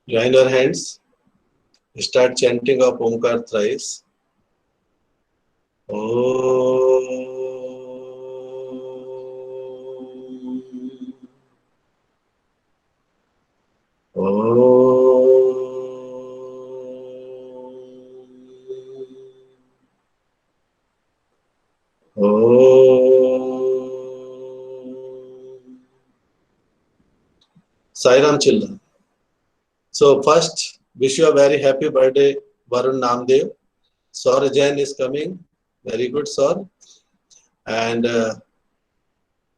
Join your hands. Start chanting of Omkar thrice. Sai Ram children. So first, wish you a very happy birthday, Varun Namdev. Saur Jain is coming. Very good, Saur. And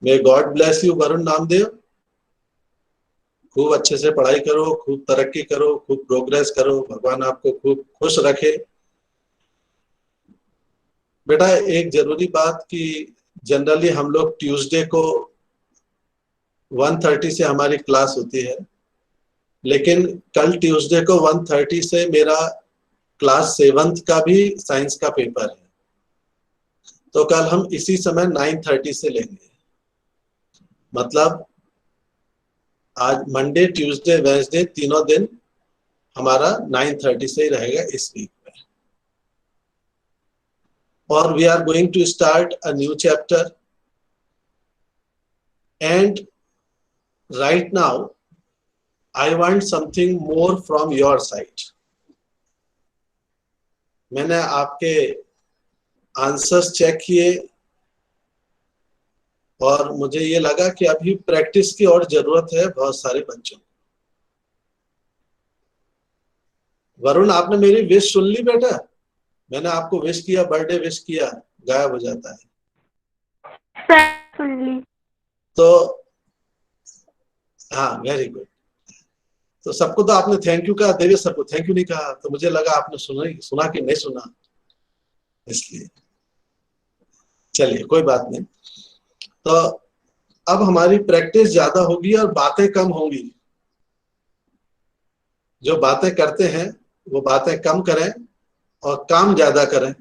may God bless you, Varun Namdev. खूब अच्छे से पढ़ाई करो, खूब तरक्की करो, खूब progress करो, भगवान आपको खूब खुश रखे। बेटा एक जरूरी बात कि जनरली हम लोग ट्यूसडे को 1:30 से हमारी क्लास होती है, लेकिन कल ट्यूसडे को 1:30 से मेरा क्लास 7th का भी साइंस का पेपर है, तो कल हम इसी समय 9:30 से लेंगे। मतलब आज मंडे, ट्यूसडे, वेडनेसडे तीनों दिन हमारा 9:30 से ही रहेगा इस वीक में। और we are going to start a new chapter and right now I want something more from your side. मैंने आपके आंसर्स चेक किए और मुझे ये लगा कि अभी प्रैक्टिस की और जरूरत है बहुत सारे बच्चों को। वरुण, आपने मेरी विश सुन ली बेटा? मैंने आपको विश किया, बर्थडे विश किया, गायब हो जाता है। सुन ली। तो हाँ, वेरी गुड। तो सबको तो आपने थैंक यू कहा, देवी सबको थैंक यू नहीं कहा, तो मुझे लगा आपने सुना कि नहीं सुना, इसलिए चलिए कोई बात नहीं। तो अब हमारी प्रैक्टिस ज्यादा होगी और बातें कम होंगी। जो बातें करते हैं वो बातें कम करें और काम ज्यादा करें।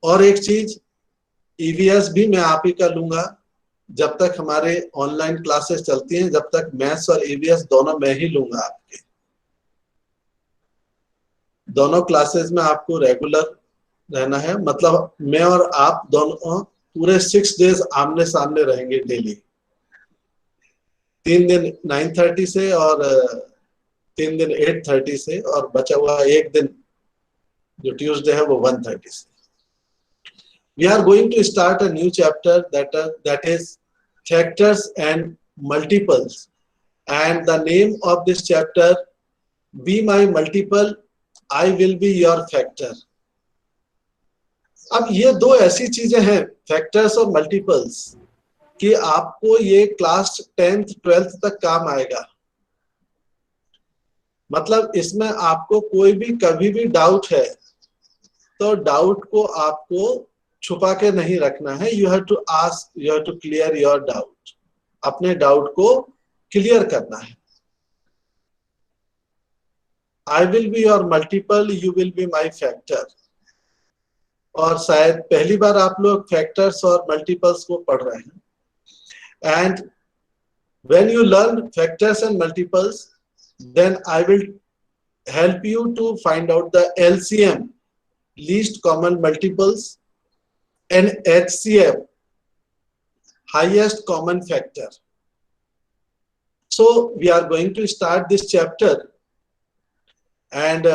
और एक चीज, ईवीएस भी मैं आप ही का लूंगा। जब तक हमारे ऑनलाइन क्लासेस चलती हैं, जब तक मैथ्स और ईवीएस दोनों मैं ही लूंगा आपके। दोनों क्लासेस में आपको रेगुलर रहना है, मतलब मैं और आप दोनों पूरे 6 डेज आमने सामने रहेंगे डेली। 3 दिन 9:30 से और 3 दिन 8:30 से, और बचा हुआ एक दिन जो ट्यूसडे है वो 1:30 से। We are going to start a new chapter that is factors and multiples, and the name of this chapter, be my multiple, I will be your factor. अब ये दो ऐसी चीजें हैं, फैक्टर्स और मल्टीपल्स, कि आपको ये क्लास 10th 12th तक काम आएगा। मतलब इसमें आपको कोई भी कभी भी डाउट है तो डाउट को आपको छुपा के नहीं रखना है। You have to ask, you have to clear your doubt. अपने डाउट को क्लियर करना है। I will be your multiple, you will be my factor. और शायद पहली बार आप लोग फैक्टर्स और मल्टीपल्स को पढ़ रहे हैं। And when you learn factors and multiples, then I will help you to find out the LCM, least common multiples, and HCF, highest common factor. So we are going to start this chapter, and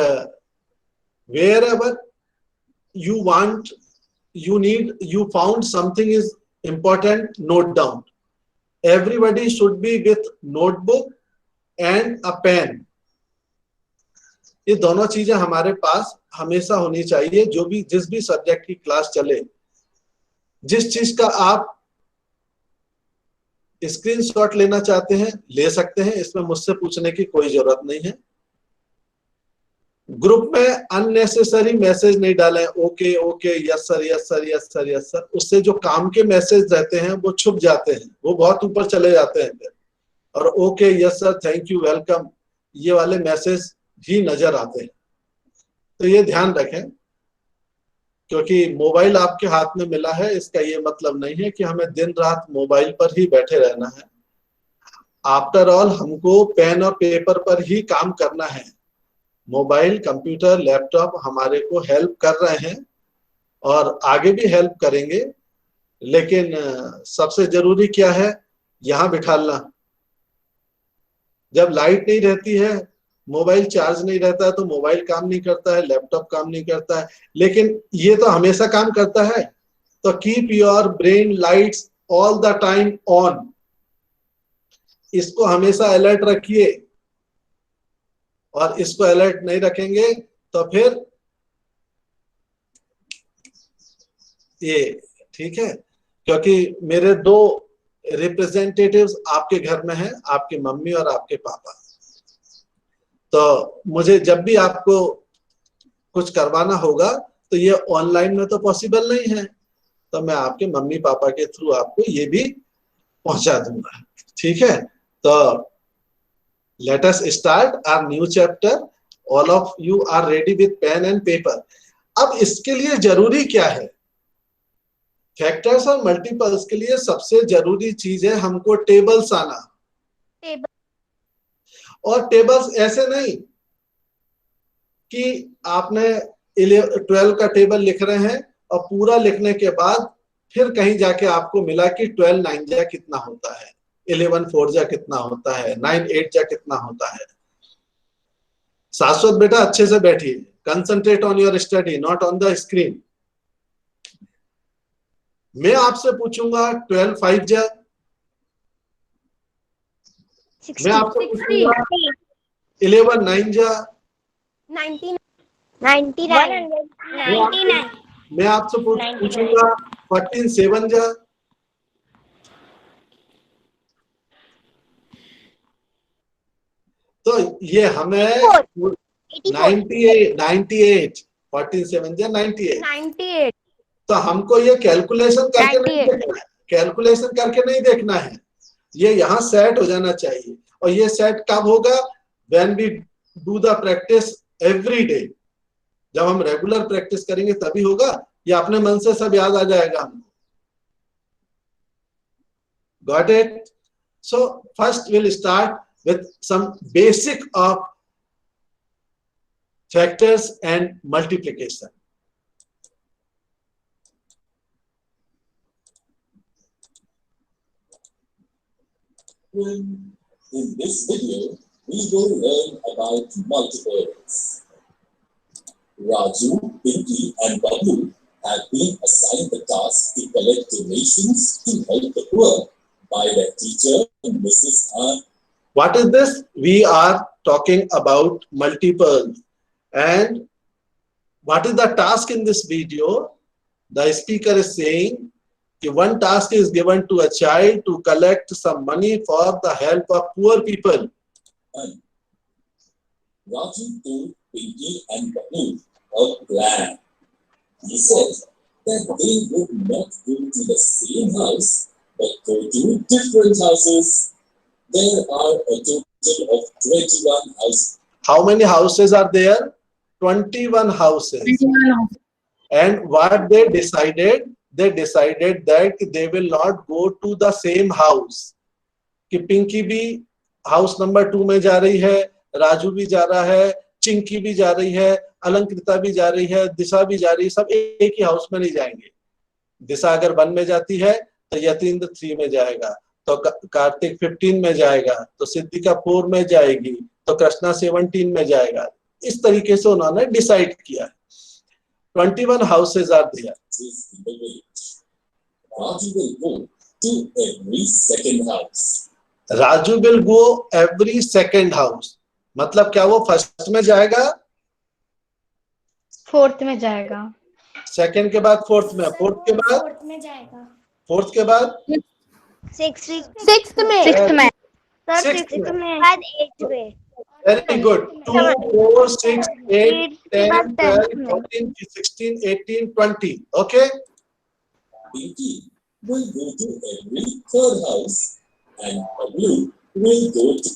wherever you want, you found something is important, note down. Everybody should be with notebook and a pen. ये दोनों चीजें हमारे पास हमेशा होनी चाहिए। जो भी जिस भी सब्जेक्ट की क्लास चले, जिस चीज का आप स्क्रीनशॉट लेना चाहते हैं ले सकते हैं, इसमें मुझसे पूछने की कोई जरूरत नहीं है। ग्रुप में अननेसेसरी मैसेज नहीं डालें, okay okay, yes sir, yes sir, yes sir, yes sir. उससे जो काम के मैसेज रहते हैं वो छुप जाते हैं, वो बहुत ऊपर चले जाते हैं फिर। और okay, yes sir, thank you, welcome, ये वाले मैसेज ही नजर आते हैं। तो ये ध्यान रखें क्योंकि मोबाइल आपके हाथ में मिला है, इसका ये मतलब नहीं है कि हमें दिन रात मोबाइल पर ही बैठे रहना है। आफ्टर ऑल हमको पेन और पेपर पर ही काम करना है। मोबाइल, कंप्यूटर, लैपटॉप हमारे को हेल्प कर रहे हैं और आगे भी हेल्प करेंगे, लेकिन सबसे जरूरी क्या है, यहां बिठालना। जब लाइट नहीं रहती है, मोबाइल चार्ज नहीं रहता है, तो मोबाइल काम नहीं करता है, लैपटॉप काम नहीं करता है, लेकिन ये तो हमेशा काम करता है। तो keep your brain lights all the time on, इसको हमेशा अलर्ट रखिए। और इसको अलर्ट नहीं रखेंगे तो फिर ये ठीक है। क्योंकि मेरे दो रिप्रेजेंटेटिव्स आपके घर में हैं, आपके मम्मी और आपके पापा। तो मुझे जब भी आपको कुछ करवाना होगा तो ये ऑनलाइन में तो पॉसिबल नहीं है, तो मैं आपके मम्मी पापा के थ्रू आपको ये भी पहुंचा दूंगा। ठीक है, तो let us start our new chapter. All of you are ready with pen and paper. अब इसके लिए जरूरी क्या है? फैक्टर्स और मल्टीपल्स के लिए सबसे जरूरी चीज है हमको टेबल्स आना। और टेबल्स ऐसे नहीं कि आपने 12 का टेबल लिख रहे हैं और पूरा लिखने के बाद फिर कहीं जाके आपको मिला कि 12 9 जा कितना होता है, 11 4 जा कितना होता है, 9 8 जा कितना होता है। शाश्वत बेटा अच्छे से बैठिए, concentrate on your study, not on the screen. मैं आपसे पूछूंगा 12 5 जा, मैं आपसे पूछूंगा 11 9 जा, 99 मैं आपसे पूछूंगा 14 7 जा, तो ये हमें 98 14 7 जा 98। तो हमको ये कैलकुलेशन करके नहीं देखना है, कैलकुलेशन करके नहीं देखना है, ये यहाँ सेट हो जाना चाहिए। और ये सेट कब होगा? When we do the practice every day. जब हम रेगुलर प्रैक्टिस करेंगे तभी होगा, ये अपने मन से सब याद आ जाएगा हमको। Got it? So first will start with some basic of factors and multiplication. In this video, we will learn about multiples. Raju, Pinky, and Babu have been assigned the task to collect donations to help the poor by their teacher, Mrs. R. What is this? We are talking about multiples. And what is the task in this video? The speaker is saying that one task is given to a child to collect some money for the help of poor people. And Raju told Pinky and Babu a plan. He said that they would not go to the same house, but go to different houses. There are a total of 21 houses. How many houses are there? 21 houses. And what they decided? They decided that they will not go to the same house. कि पिंकी भी house number 2 में जा रही है, राजू भी जा रहा है, चिंकी भी जा रही है, अलंकृता भी जा रही है, दिशा भी जा रही है। सब एक ही हाउस में नहीं जाएंगे। दिशा अगर 1 में जाती है तो यतीन्द्र 3 में जाएगा, तो कार्तिक 15 में जाएगा, तो सिद्धिका 4 में जाएगी, तो कृष्णा 17 में जाएगा। इस तरीके से उन्होंने डिसाइड किया। 21 houses are there. Raju will go to every second house. Raju will go every second house, मतलब क्या वो फर्स्ट में जाएगा? फोर्थ में जाएगा। सेकेंड के बाद फोर्थ में, फोर्थ के बाद फोर्थ में जाएगा, फोर्थ के बाद सिक्स्थ में, सिक्स्थ में, बाद एट्थ में। Very good. 2 4 6 8 10 12 14 16 18 20। Okay, Pinky will go to every third house, and Babu will go to.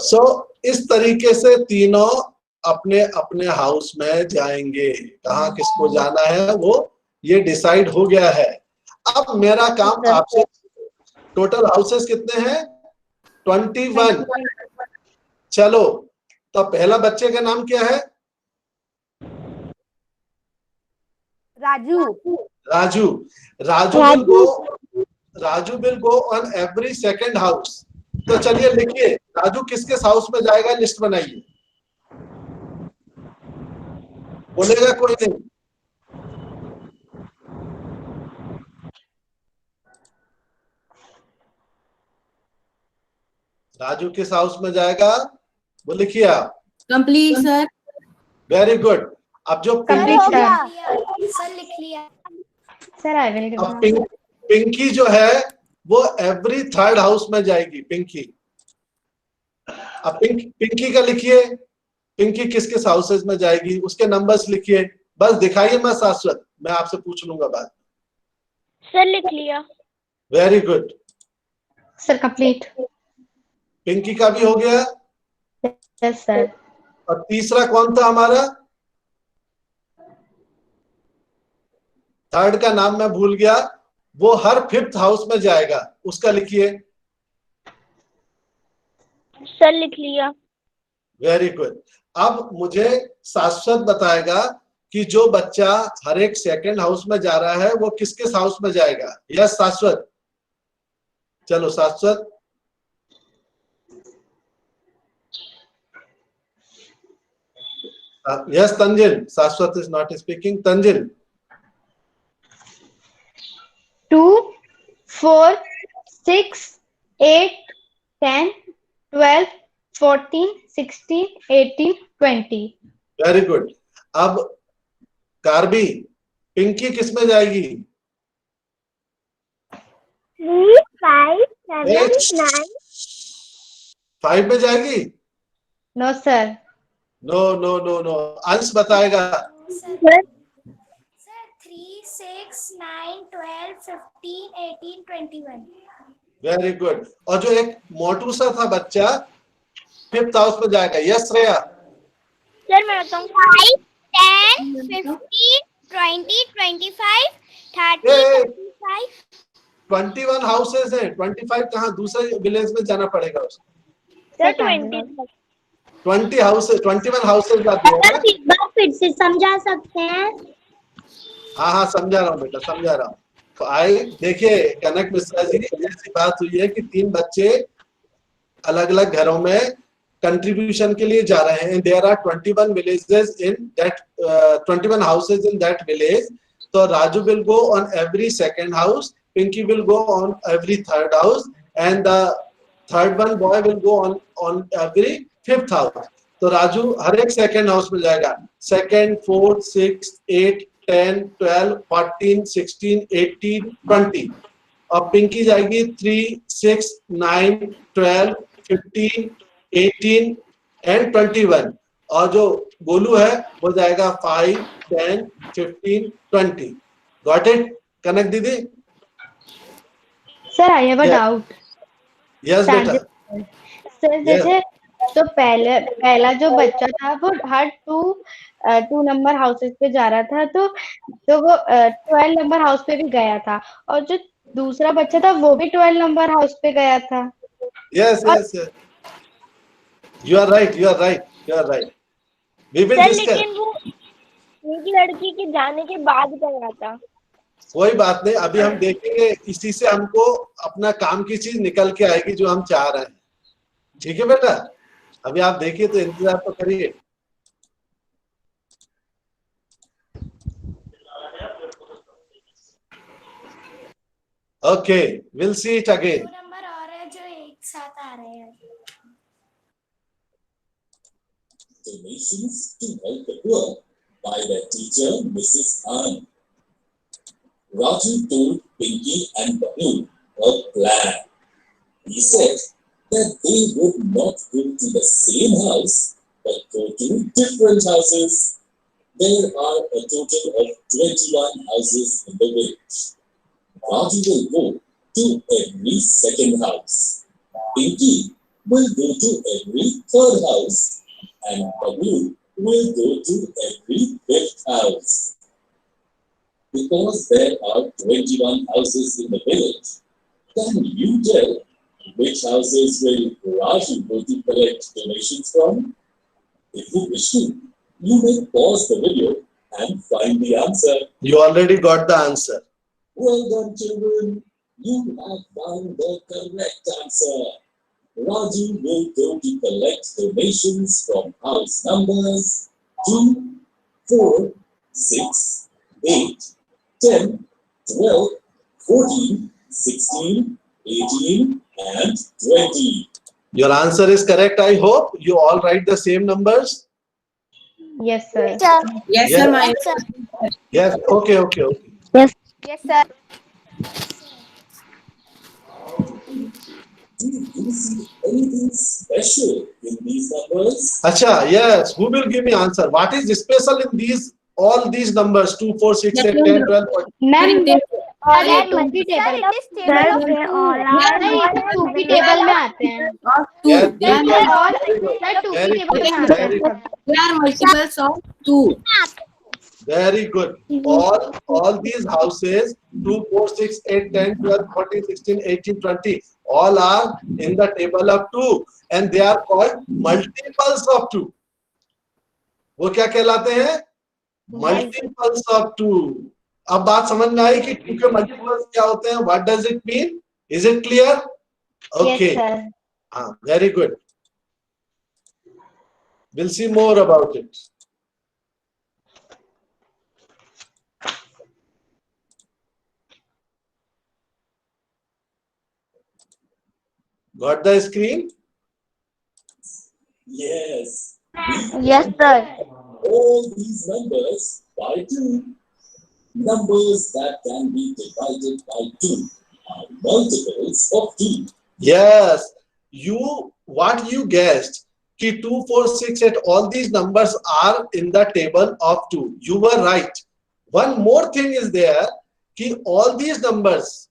सो इस तरीके से तीनों अपने अपने हाउस में जाएंगे। कहाँ किसको जाना है वो ये डिसाइड हो गया है। अब मेरा काम आपसे, टोटल हाउसेस कितने हैं? 21। चलो, तो पहला बच्चे का नाम क्या है? Raju. Raju. Raju will go on every second house. तो चलिए लिखिए, राजू किस किस हाउस में जाएगा, लिस्ट बनाइए। बोलेगा कोई नहीं। राजू किस हाउस में जाएगा वो लिखिए आप। Complete sir. Very good. अब जो कंप्लीट सर लिख लिया सर। आई विल अब पिंकी जो है वो एवरी थर्ड हाउस में जाएगी। पिंकी, अब पिंकी का लिखिए, पिंकी किस किस हाउसेस में जाएगी, उसके नंबर्स लिखिए। बस दिखाइए, मैं शाश्वत, मैं आपसे पूछ लूंगा बाद। सर लिख लिया। Very good. Sir complete. Pinky का भी हो गया। Yes sir. और तीसरा कौन था हमारा? थर्ड का नाम मैं भूल गया, वो हर फिफ्थ हाउस में जाएगा, उसका लिखिए। सर लिख लिया। Very good. अब मुझे शाश्वत बताएगा कि जो बच्चा हर एक सेकंड हाउस में जा रहा है वो किस किस हाउस में जाएगा। यस शाश्वत, चलो शाश्वत। यस तंजिल, शाश्वत is not speaking. Tanzil. 2, 4, 6, 8, 10, 12, 14, 16, 18, 20। Very good. अब कार्बी, पिंकी किस में जाएगी? 3, 5, 7, 9। 5 में जाएगी? No sir. No no no no, Ansh बताएगा। सर 3, 6, 9, 12, 15, 18, 21। Very good. और जो एक मोटू सा था बच्चा फिफ्थ हाउस में जाएगा। यस श्रेया। सर मैं बताऊं 5, 10, 15, 20, 25, 30, 35। 21 हाउसेस हैं। 25 कहाँ, दूसरे विलेज में जाना पड़ेगा उसको। सर 20। 20 हाउसेस, 21 हाउसेस आप दिया है। एक बार फिर से समझा सकते हैं? हाँ हाँ समझा रहा हूँ बेटा, समझा रहा हूँ। तो आई देखिए कनक मिश्रा जी, ऐसी बात हुई है कि 3 बच्चे अलग अलग घरों में कंट्रीब्यूशन के लिए जा रहे हैं। There are 21 villages in that 21 houses in that village. तो Raju will go on every second house, Pinky will go on every third house and the third one boy will go on every fifth house. तो राजू हर एक second house में जाएगा। Second, fourth, 6, 8, 10, 12, 14, 16, 18, 20। और पिंकी जाएगी 3, 6, 9, 12, 15, 18 and 21। और जो गोलू है वो जाएगा 5, 10, 15, 20। गॉट इट कनक दीदी? Sir I have a doubt. Yes बेटा। सर जैसे तो पहला जो बच्चा था वो हर 2 नंबर हाउसेस पे जा रहा था, तो वो 12 नंबर हाउस पे भी गया था, और जो दूसरा बच्चा था वो भी 12 नंबर हाउस पे गया था। Yes yes yes, you are right, you are right, you are right. We will discuss. लेकिन वो एक लड़की के जाने के बाद गया था। कोई बात नहीं, अभी हम देखेंगे, इसी से हमको अपना काम की चीज निकल के आएगी जो हम चाह रहे हैं। ठीक है बेटा, अभी आप देखिए तो इंतजार तो करिए। Okay, will see it again. Number और है जो एक साथ आ रहे हैं। Donations to help the poor by the teacher Mrs. Ann. Raju told Pinky and Babu a plan. He said that they would not go to the same house but go to different houses. There are a total of 21 houses in the village. Raju will go to every second house. Pinky will go to every third house. And Babu will go to every fifth house. Because there are 21 houses in the village, can you tell which houses will Raju go to collect donations from? If you wish to, you may pause the video and find the answer. You already got the answer. Well done, children. You have found the correct answer. Raju will go to collect donations from house numbers 2, 4, 6, 8, 10, 12, 14, 16, 18, and 20. Your answer is correct. I hope you all write the same numbers. Yes, sir. Yes, sir. My Yes. Okay. Yes, sir. Do you see anything special in these numbers? Acha, yes. Who will give me answer? What is special in all these numbers? 2, 4, 6, 8, 10, 12. Ma'am Sir, ये it two की table is table of two की table में आते हैं। Yes, sir very और good. Sir two की Very table good. में आते Very हैं। good. There are multiples of 2. Very good. All these houses 2, 4, 6, 8, 10, 12, 14, 16, 18, 20 all are in the table of 2 and they are called multiples of 2. वो क्या कहलाते हैं? Multiples of 2. अब बात समझ में आई कि 2 के multiples क्या होते हैं? What does it mean? Is it clear? Okay. Yes, sir. Very good. We'll see more about it. Got the screen? Yes. Yes, sir. All these numbers by 2. Numbers that can be divided by 2 are multiples of 2. Yes. What you guessed? Ki 2, 4, 6, 8, all these numbers are in the table of 2. You were right. One more thing is there. Ki all these numbers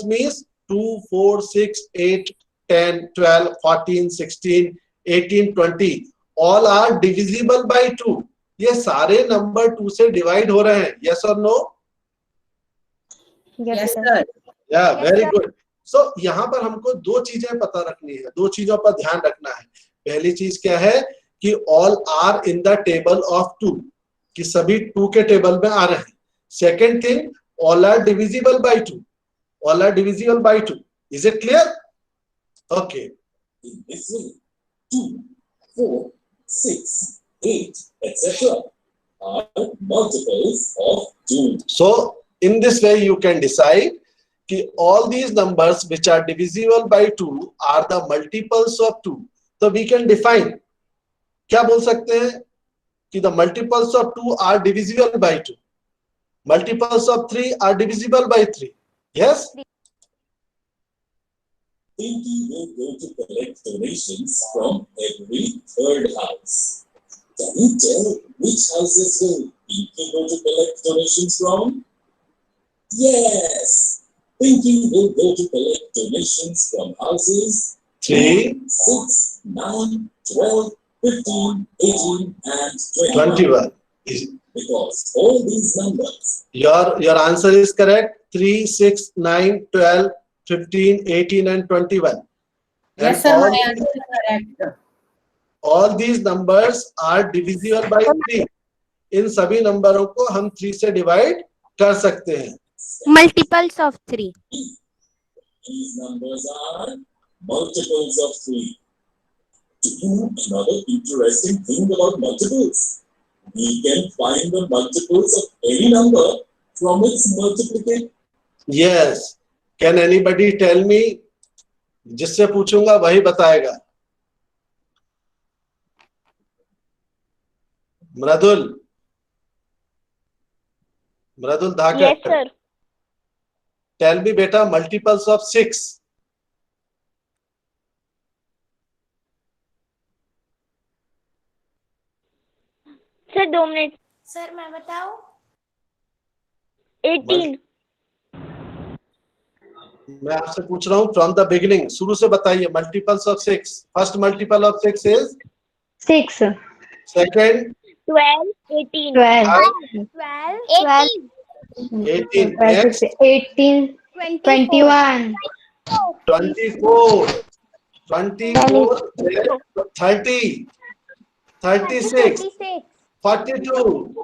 means 2, 4, 6, 8, 10, 12, 14, 16, 18, 20. All are divisible by 2. ये सारे number 2 से divide हो रहे हैं. Yes or no? Yes, sir. sir. Yeah, Yes, very sir. good. So यहाँ पर हमको दो चीजें पता रखनी है, दो चीजों पर ध्यान रखना है. पहली चीज क्या है कि all are in the table of 2, कि सभी 2 के टेबल में आ रहे हैं. Second thing, all are divisible by 2. All are divisible by 2. Is it clear? Okay. In this way, 2, 4, 6, 8, etc. are multiples of 2. So in this way you can decide कि all these numbers which are divisible by 2 are the multiples of 2. So we can define, क्या बोल सकते हैं कि the multiples of 2 are divisible by 2. Multiples of 3 are divisible by 3. Yes? Pinky will go to collect donations from every third house. Can you tell which houses will Pinky go to collect donations from? Yes! Pinky will go to collect donations from houses 3, 6, 9, 12, 15, 18, and 21. Because all these numbers Your answer is correct. 3, 6, 9, 12, 15, 18 and 21. Yes, sir. My answer is correct. All these numbers are divisible by 3. इन सभी नंबरों को हम 3 से divide कर सकते हैं. Multiples of 3. these numbers are multiples of 3. Do you know another interesting thing about multiples? We can find the multiples of any number from its multiplication. Yes. Can anybody tell me? जिससे पूछूंगा वही बताएगा. मृदुल धाकड़. Yes, sir. Tell me बेटा multiples of 6. Sir 2 minute. Sir मैं बताऊं? 18. मैं आपसे पूछ रहा हूँ फ्रॉम द बिगिनिंग, शुरू से बताइए. Multiples of 6. First multiple of 6 is 6. Second, 12, 18. 12. 12, 18. 12, Next, 18, 21, 24. 24, 30, 36, 42,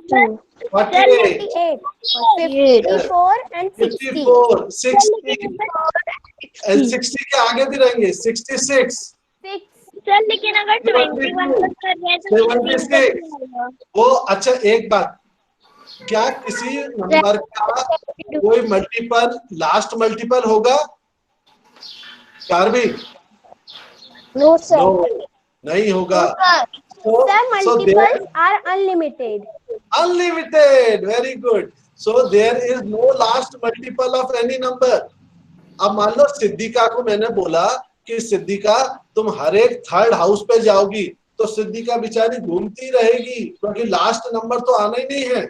48, 54 and 60. 54, 60, and 60 के आगे भी रहेंगे, 66, सर लेकिन अगर 21 तक कर रहे हैं तो 16 तक 76. नहीं आएगा। वो अच्छा एक बात, क्या किसी नंबर का कोई मल्टीपल लास्ट मल्टीपल होगा? कार्बी? No sir. नो, नहीं होगा. Sir So there, multiples are unlimited. unlimited, very good. So there is no last multiple of any number. अब मान लो सिद्धिका को मैंने बोला कि सिद्धिका तुम हर एक थर्ड हाउस पे जाओगी, तो सिद्धिका बेचारी घूमती रहेगी क्योंकि लास्ट नंबर तो आना ही नहीं है.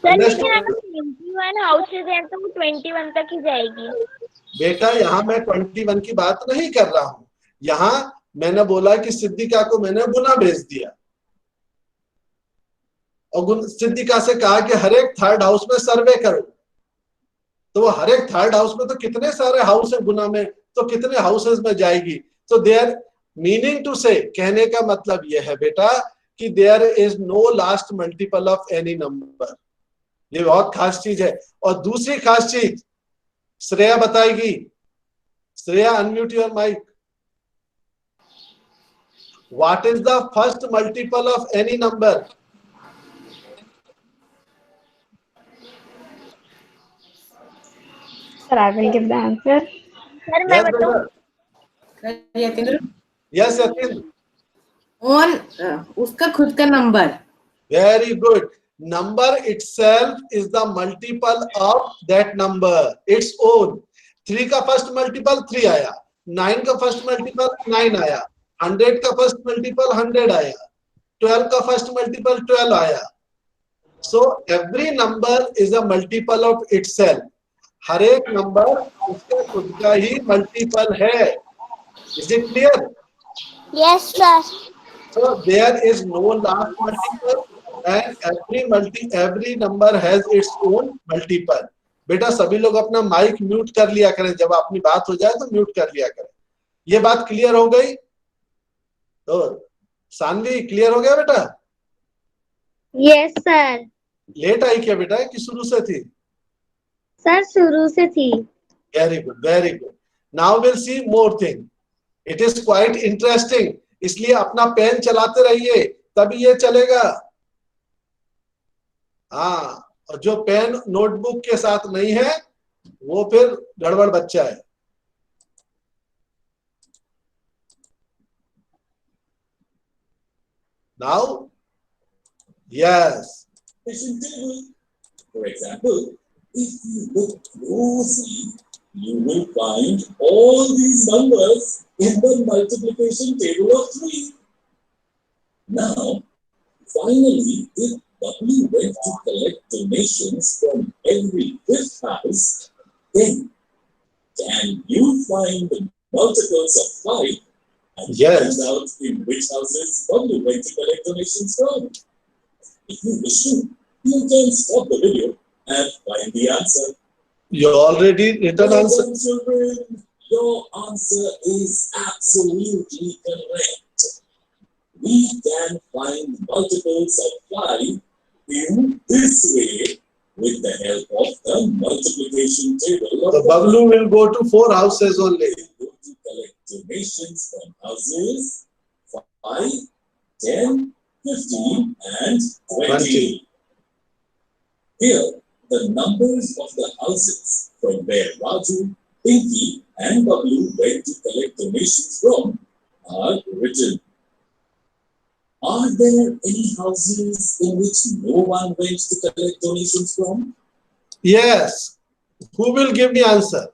सर लेकिन अगर 21 हाउसेज हैं तो वो 21 तक ही जाएगी। बेटा यहाँ मैं 21 की बात नहीं कर रहा हूँ. यहाँ मैंने बोला कि सिद्धिका को मैंने गुना भेज दिया और सिद्धिका से कहा कि हर एक थर्ड हाउस में सर्वे करो, तो वो हर एक थर्ड हाउस में तो कितने सारे हाउस है गुना में, तो कितने हाउसेस में जाएगी. तो देयर मीनिंग टू से, कहने का मतलब यह है बेटा कि there is no last multiple of any number. ये बहुत खास चीज है. और दूसरी खास चीज श्रेया बताएगी. Shreya, unmute your mic. What is the first multiple of any number? Sir, I will give the answer. Sir मैं बताऊं? यतेंद्र, यस यतीन्द्र. ऑन उसका खुद का नंबर. Very good. Number itself is the multiple of that number, its own. 3 का first multiple 3 आया, 9 का first multiple 9 आया, 100 का फर्स्ट मल्टीपल 100 आया, 12 का फर्स्ट मल्टीपल 12 आया. So every number is a multiple of itself. हर एक नंबर उसका खुद का ही मल्टीपल है. Is it clear? Yes sir. So there is no last multiple and every number has its own multiple. बेटा सभी लोग अपना माइक म्यूट कर लिया करें, जब अपनी बात हो जाए तो म्यूट कर लिया करें. ये बात क्लियर हो गई? तो सानवी क्लियर हो गया बेटा? Yes, sir. लेट आई क्या बेटा कि शुरू से थी? सर शुरू से थी. Very good, very good. Now will see more thing. It is quite interesting, इसलिए अपना पेन चलाते रहिए तभी ये चलेगा. हाँ, और जो पेन नोटबुक के साथ नहीं है वो फिर गड़बड़ बच्चा है. Now yes. For example, if you look closely, you will find all these numbers in the multiplication table of 3. Now, finally, if W went to collect donations from every fifth house, then can you find the multiples of 5 and Yes. find out in which houses W went to collect donations from? If you wish to, you can stop the video and find the answer. You already written Well answer. done, children. Your answer is absolutely correct. We can find multiples of 5 in this way with the help of the multiplication table of The Bablu will go to 4 houses only. Go to collect donations from houses 5, 10, 15, and 20. Here, the numbers of the houses from where Raju, Pinky, and Bablu went to collect donations from are written. Are there any houses in which no one went to collect donations from? Yes. Who will give the answer?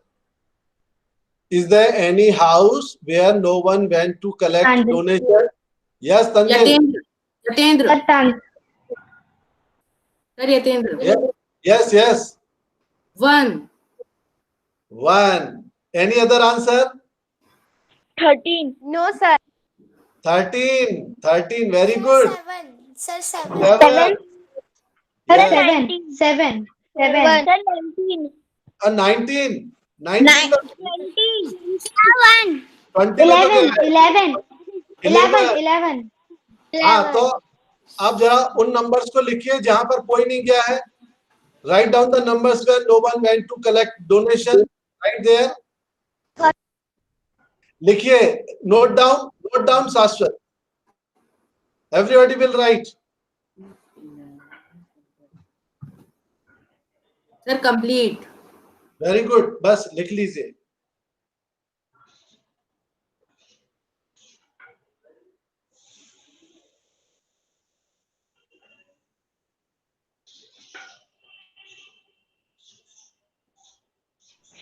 Is there any house where no one went to collect Tanvi. donation? Yes, Tanvi. Yatendra, Sir, sir Yatendra. Yes. 1. 1. Any other answer? 13. No sir. 13. Very good. 7. Sir, 7. 7. Sir, Yes. 7. Sir, 19. 19. 19 का 20. 20 में तो क्या है? 11. 11. 11. हाँ, तो अब जरा उन नंबर्स को लिखिए जहां पर कोई नहीं गया है. Write down the numbers where no one went to collect donation. Right there. लिखिए. Note down, Shashwat. Everybody will write. Sir, complete. Very good. बस लिख लीजिए.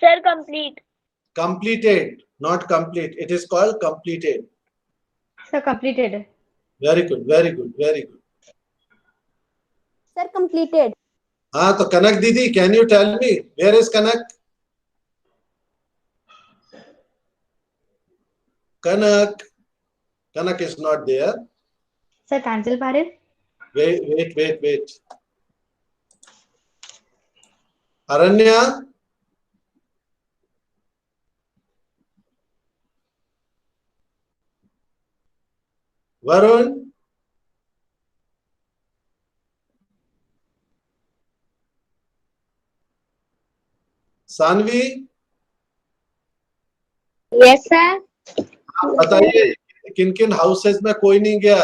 Sir, complete. Completed, not complete. It is called completed. Sir, completed. Very good. Very good. Very good. Sir, completed. हाँ, तो कनक दीदी, can you tell me where is Kanak? Kanak is not there. Sir, cancel Paril. Wait. Aranya? Varun? Saanvi? Yes, sir. बताइए किन किन houses में कोई नहीं गया?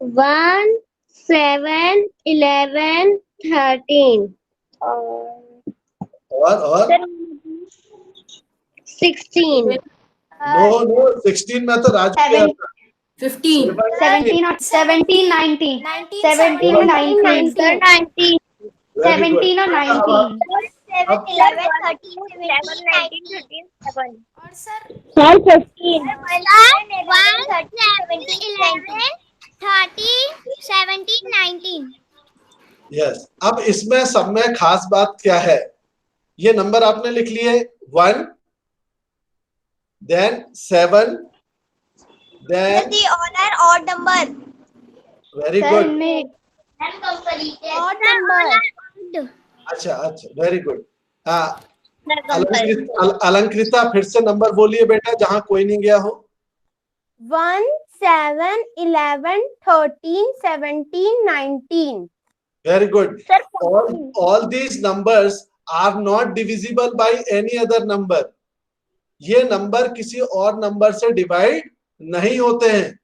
1, 7, 11, 13. और 16. नो 16 में तो राजू गया था. 15. 17 or 17, 19. 19. 17 or 19. Sir, 19. Very good. 17 or 19. 7, 11, 13, 17, 19, 13, 7. और सर, Sir, 15. 1, 7, 11, 13, 17, 19. यस. अब इसमें सब में खास बात क्या है? ये नंबर आपने लिख लिए. 1, then 7, then The all are odd number. very Sir, good. इनमें Odd number. अच्छा, वेरी गुड. अलंकृता फिर से नंबर बोलिए बेटा जहां कोई नहीं गया हो. 1, 7, 11, 13, 17, 19. Very good. Sir, All these numbers are not divisible by any other number. ये नंबर किसी और नंबर से डिवाइड नहीं होते हैं.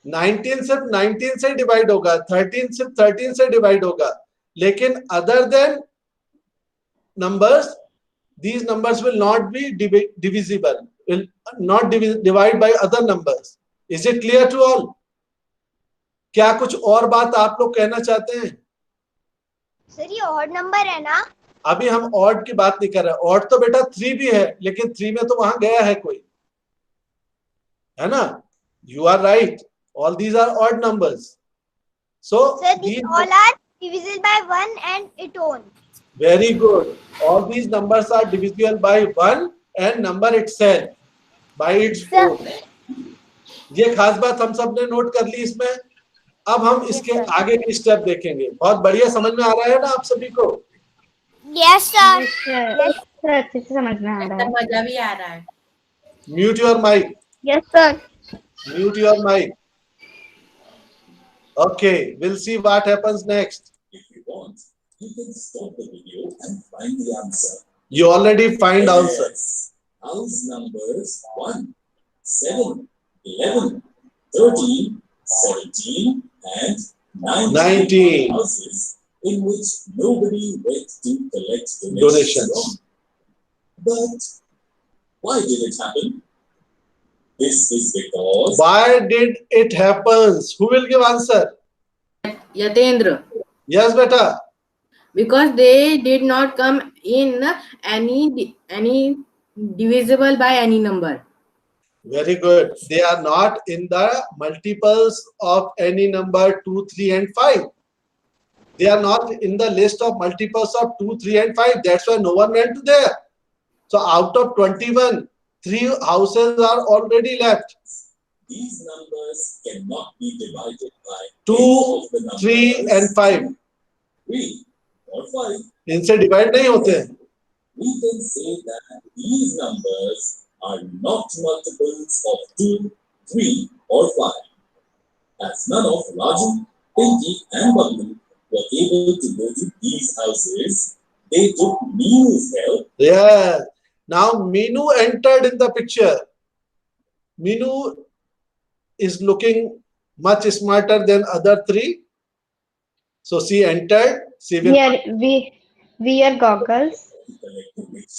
19 सिर्फ 19 से डिवाइड होगा, 13 सिर्फ 13 से डिवाइड होगा, लेकिन other than numbers, these numbers will not be divisible, will not divide by other numbers. Is it clear to all? क्या कुछ और बात आप लोग कहना चाहते हैं? सर, ये odd number है ना? अभी हम ऑड की बात नहीं कर रहे. ऑड तो बेटा 3 भी है, लेकिन 3 में तो वहां गया है कोई, है ना? You are right. All these are odd numbers. So Sir, these all are divisible by 1 and it own. very good. All these numbers are divisible by 1 and number itself by its own. ये खास बात हम सब ने note कर ली इसमें. अब हम इसके आगे की स्टेप देखेंगे. बहुत बढ़िया समझ में आ रहा है ना आप सभी को? Yes, sir. सर अच्छे से समझ में आ रहा है. मजा भी आ रहा है. Mute your mic. Yes, sir. Mute your mic. Okay, we'll see what happens next. If you want, you can stop the video and find the answer. You already find answer. Yes. House numbers 1, 7, 11, 13, 17, and 19. Houses in which nobody went to collect donations. But why did it happen? This is because Why did it happen? Who will give answer? Yatendra. Yes, beta. Because they did not come in any divisible by any number. Very good. They are not in the multiples of any number 2, 3, and 5. They are not in the list of multiples of 2, 3, and 5. That's why no one went to there. So out of 21, 3 houses are already left. these numbers cannot be divided by 2, any of the numbers 3 and 5 3 or 5. इनसे divide नहीं होते हैं. We can say that these numbers are not multiples of 2, 3 or 5. As none of Raju, Pinky and Babu were able to go to these houses, they took Meenu's help. Yeah. Now Meenu entered in the picture. Meenu is looking much smarter than other three. So she entered. She will. We wear goggles.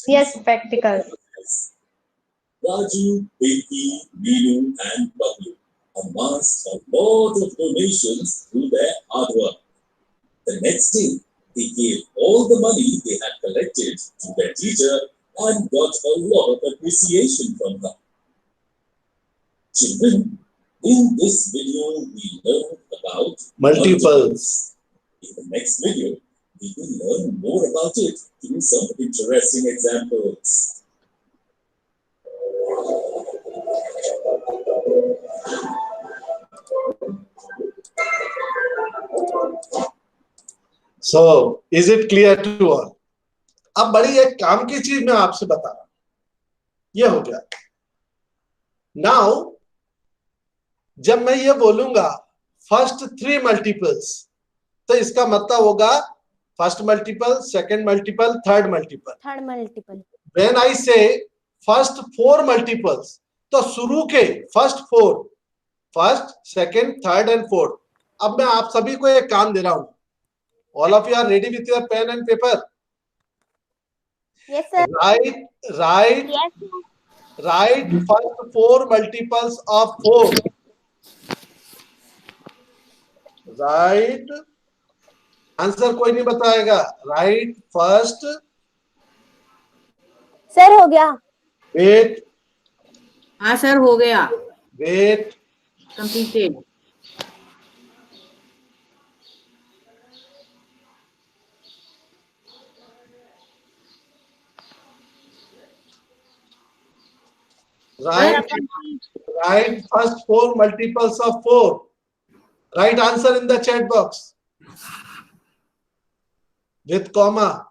Yes, spectacles. Raju, Pinky, Meenu and Babu amassed a lot of donations through their hard work. The next day, they gave all the money they had collected to their teacher and got a lot of appreciation from her. Children, in this video, we learned about Multiples. In the next video, we will learn more about it through some interesting examples. So, is it clear to all? अब बड़ी एक काम की चीज मैं आपसे बता रहा हूं. ये हो गया. Now, जब मैं ये बोलूंगा फर्स्ट 3 मल्टीपल्स, तो इसका मतलब होगा first multiple, second multiple, third multiple. When I say first 4 multiples, तो शुरू के first 4, first, second, third and fourth. अब मैं आप सभी को एक काम दे रहा हूं. All of you are ready with your pen and paper? Yes, sir. Write first 4 multiples of 4. Write. Answer कोई नहीं बताएगा. Write first. सर हो गया. Wait. हाँ सर हो गया. Wait. Completed. Write first 4 multiples of 4. Write answer in the chat box with comma.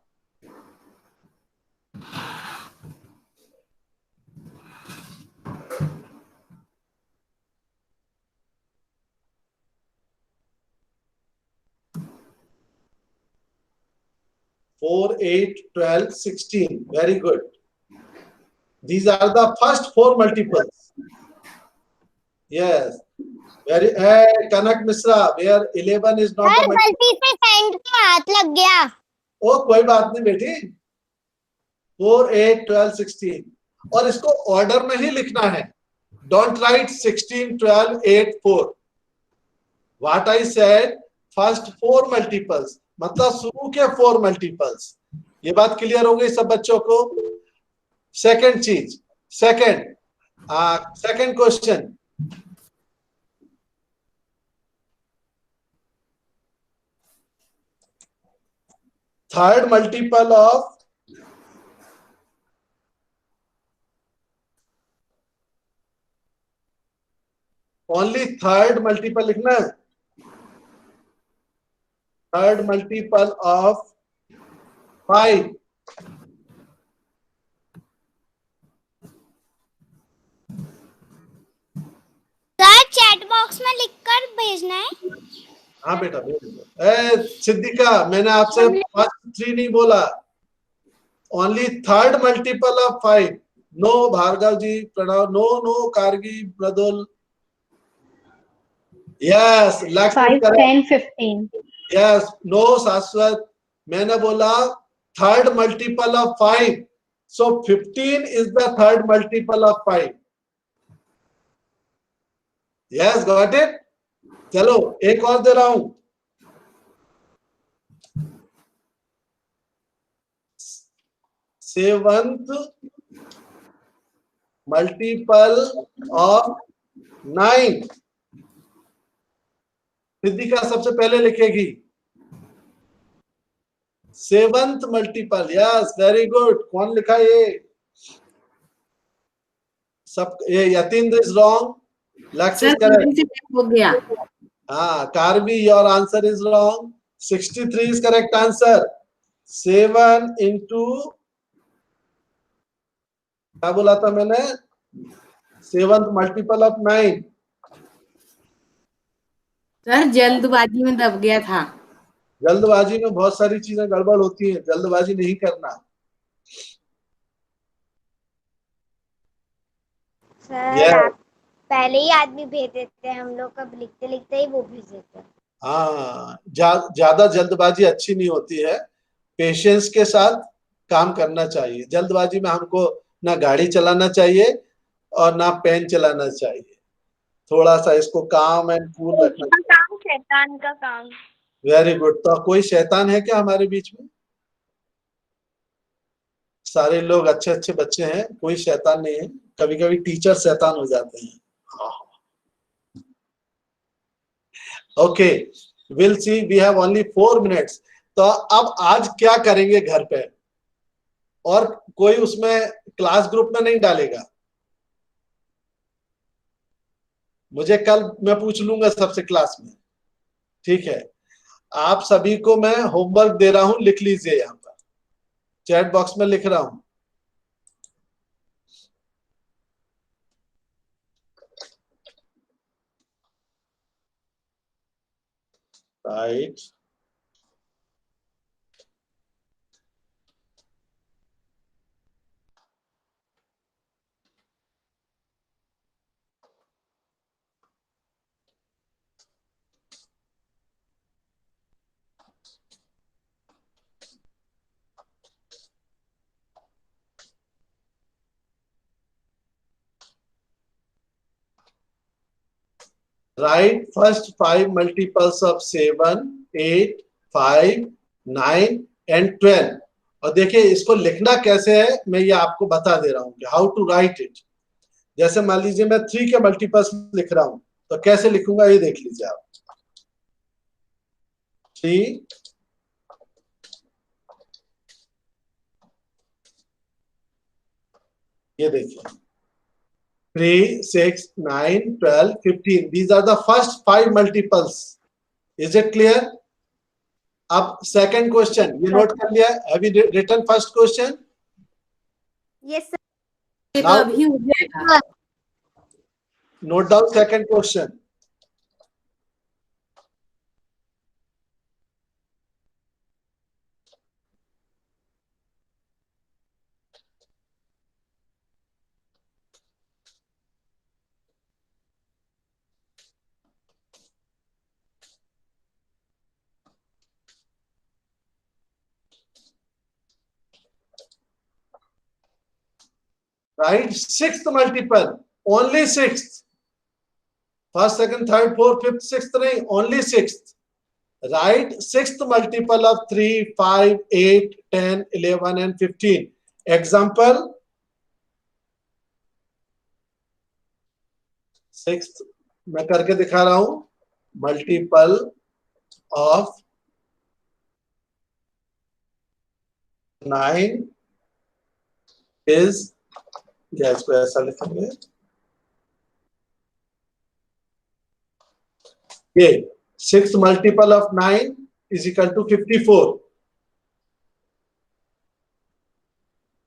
Four, 8, 12, 16. Very good. These are the first 4 multiples. Yes. Very. Hey, Kanak Misra, where 11 is not a multiple. गलती से send पे हाथ लग गया. ओ कोई बात नहीं बेटी. 4, 8, 12, 16. और इसको ऑर्डर में ही लिखना है. Don't write 16, 12, 8, 4. What I said, first 4 multiples. मतलब शुरू के 4 मल्टीपल्स. ये बात क्लियर हो गई सब बच्चों को. सेकंड चीज, second question. Third multiple of only third multiple लिखना है. Third multiple of 5. Sir chat box में लिखकर भेजना है. हाँ बेटा भेज दो. सिद्धिका, मैंने आपसे फर्स्ट 3 नहीं बोला. Only third multiple of 5. No Bhargav ji, Pranav. No Kargi, Pradul. Yes. 5, 10, 15. Yes. No Shashwat. मैंने बोला third multiple of 5. So 15 is the third multiple of 5. Yes, got it. चलो एक और दे रहा हूं. Seventh multiple of 9. सिद्धिका सबसे पहले लिखेगी. Seventh multiple. Yes, very good. कौन लिखा ये? सब. ये Yatindra is wrong. Lakshya sir is correct. से हो गया। हाँ, Karbi your answer is wrong. 63 is correct answer. 7 into क्या बोला था मैंने? 7th multiple of 9। सर जल्दबाजी में दब गया था। जल्दबाजी में बहुत सारी चीजें गड़बड़ होती हैं, जल्दबाजी नहीं करना। सर यह आप पहले ही आदमी भेज देते हैं, हम लोग कब लिखते लिखते ही वो भेज देते हैं। हाँ, ज्यादा जल्दबाजी अच्छी नहीं होती है। पेशेंस के साथ काम करना चाहिए। जल्दबाजी में हमको ना गाड़ी चलाना चाहिए और ना पेन चलाना चाहिए। थोड़ा सा इसको काम एंड कूल रखना चाहिए। काम शैतान का काम। Very good. तो कोई शैतान है क्या हमारे बीच में? सारे लोग अच्छे अच्छे बच्चे हैं, कोई शैतान नहीं है। कभी कभी टीचर शैतान हो जाते हैं। Okay, will see, we have only 4 minutes. तो अब आज क्या करेंगे घर पे? और कोई उसमें क्लास ग्रुप में नहीं डालेगा। मुझे कल मैं पूछ लूंगा सबसे क्लास में, ठीक है? आप सभी को मैं होमवर्क दे रहा हूं, लिख लीजिए। यहाँ पर चैट बॉक्स में लिख रहा हूं। Right, write first 5 multiples of 7, 8, 5, 9 and 12। और देखिए इसको लिखना कैसे है, मैं ये आपको बता दे रहा हूँ कि हाउ टू राइट इट। जैसे मान लीजिए मैं 3 के मल्टीपल्स लिख रहा हूं, तो कैसे लिखूंगा ये देख लीजिए आप। 3, ये देखिए 3, 6, 9, 12, 15। These are the first 5 multiples. Is it clear? अब सेकंड क्वेश्चन ये नोट कर लिया? Have you written first question? Yes sir. ये तो नाउ अभी हो जाएगा। Note down second question. Right, sixth multiple, only sixth. First, second, third, fourth, fifth, sixth नहीं, only sixth. Write sixth multiple of 3, 5, 8, 10, 11 and 15. Example, sixth मैं करके दिखा रहा हूं। मल्टीपल ऑफ 9 इज, या इसको ऐसा लिखेंगे, ये six multiple of 9 is equal to 54।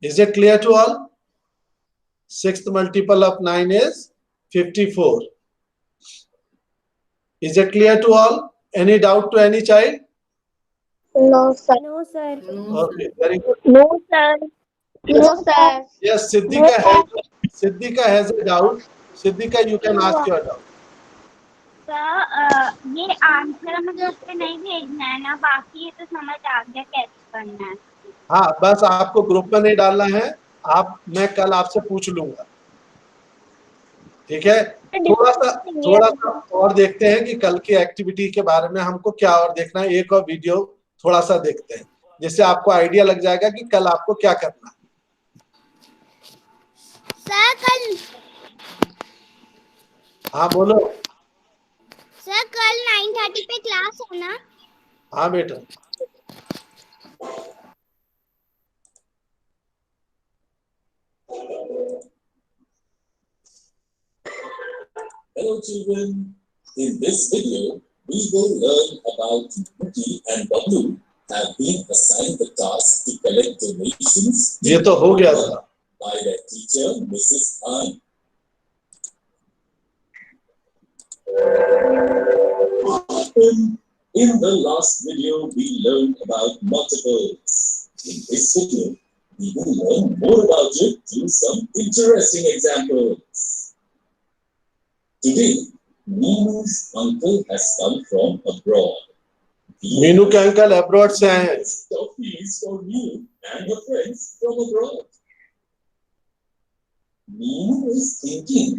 Is it clear to all? Sixth multiple of 9 is 54. Is it clear to all? Any doubt to any child? No sir. No sir. Okay, very good. No sir. No sir. Yes, Siddhika has a doubt. Siddhika, you can ask your doubt. Sir ये answer हमें group पे नहीं भेजना है ना, बाकी ये तो समझ आ गया कैसे करना है। हाँ, बस आपको ग्रुप में नहीं डालना है। मैं कल आपसे पूछ लूंगा, ठीक है? थोड़ा सा और देखते हैं कि कल की एक्टिविटी के बारे में हमको क्या और देखना है। एक और वीडियो थोड़ा सा देखते हैं, जिससे आपको आइडिया लग जाएगा कि कल आपको क्या करना है। सर कल, हाँ बोलो। सर कल 9:30 पे क्लास है ना? हाँ बेटा। Hello children, in this video we will learn about Muki and Bablu have been assigned the task to collect donations ये तो हो गया था. by their teacher Mrs. Khan. In the last video we learned about multiples. In this video we will learn more about it through some interesting examples. Today, Meenu's uncle has come from abroad. Meenu के uncle abroad से आए हैं. Toffees for Meenu and her friends from abroad. Meenu is thinking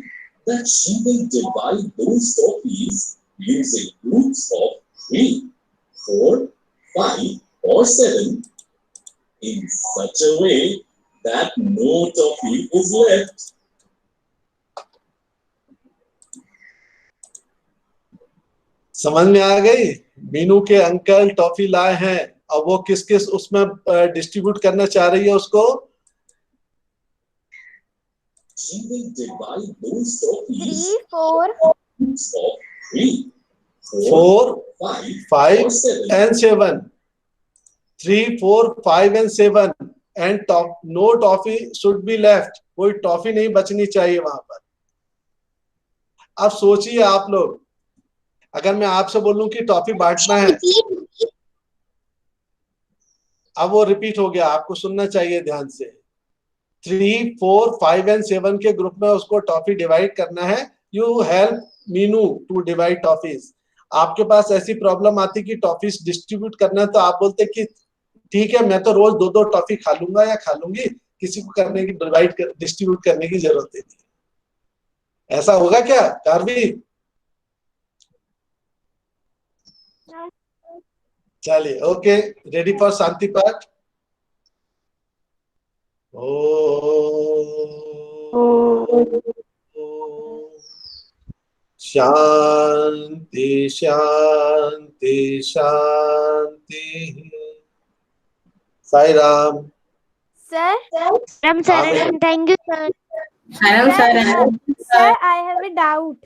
that she will divide those toffees using groups of 3, 4, 5, or 7 in such a way that no toffee is left. समझ में आ गई. मीनू के uncle toffee लाए हैं. अब वो किस किस उसमें डिस्ट्रीब्यूट करना चाह रही है उसको. She will divide those toffees 3, 4. groups of 3, 4, 5, 5 or 7. and 7. 3, 4, 5 and 7 and no toffee should be left. कोई टॉफी नहीं बचनी चाहिए वहां पर. अब सोचिए आप लोग, अगर मैं आपसे बोलूं कि टॉफी बांटना है, अब वो रिपीट हो गया, आपको सुनना चाहिए ध्यान से. 3, 4, 5 एंड 7 के ग्रुप में उसको टॉफी डिवाइड करना है. You help Meenu to divide toffees. आपके पास ऐसी प्रॉब्लम आती कि टॉफीज डिस्ट्रीब्यूट करना है, तो आप बोलते कि ठीक है, मैं तो रोज 2-2 टॉफी खा लूंगा या खा लूंगी, किसी को करने की डिस्ट्रीब्यूट करने की जरूरत नहीं. ऐसा होगा क्या कारवी? चलिए, ओके, रेडी फॉर शांति पाठ. शांति शांति शांति. Sai Ram. Sir, thank you, sir. Haram sir, Sir, I have a doubt.